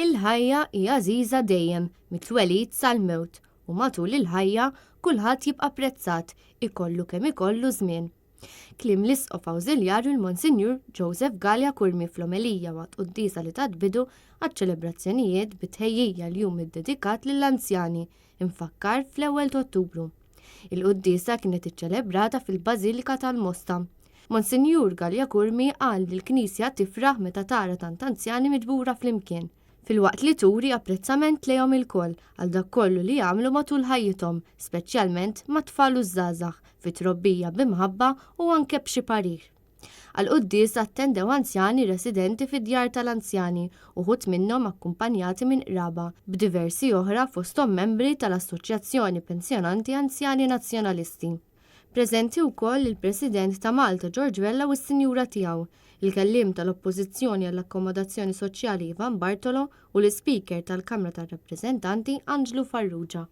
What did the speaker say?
Il-ħajja hija għażiża dejjem mit-twelid sal-mewt u matul il-ħajja kulħadd jibqa' prezzat ikollu kemm ikollu żmien. Kliem l-Isqof Awżiljarju l-Monsinjur Joseph Gallia Kurmi fl-omelija waqt Quddiesa li tat bidu għaċ-ċelebrazzjonijiet bit-tħejjija l-jum iddedikat lill-Anzjani infakkar fl-1 ta' Ottubru. Il-Quddiesa kienet iċċelebrata fil-Bażilika tal-Mosta. Monsinjur Gallia Kurmi qal li l-Knisja tifraħ meta tara tant anzjani miġbura flimkien. Filwaqt li turi apprezzament lejhom ilkoll għal dak kollu li jagħmlu matul ħajjithom, speċjalment mat-tfal u żgħażagħ fit-trobbija b'imħabba u anke b'xi parir. Għall-Quddiesa attendew anzjani residenti fid-djar tal-anzjani uħud minnhom akkumpanjati minn qraba b'diversi oħra fosthom membri tal-Assoċjazzjoni Pensjonanti Anzjani Nazzjonalisti. Preżenti wkoll il-President ta' Malta George Vella u s-Sinjura tiegħu, il-kelliem tal-Oppożizzjoni għall-Akkomodazzjoni Soċjali Ivan Bartolo u l-Speaker tal-Kamra tar-Rappreżentanti Angelo Farrugia.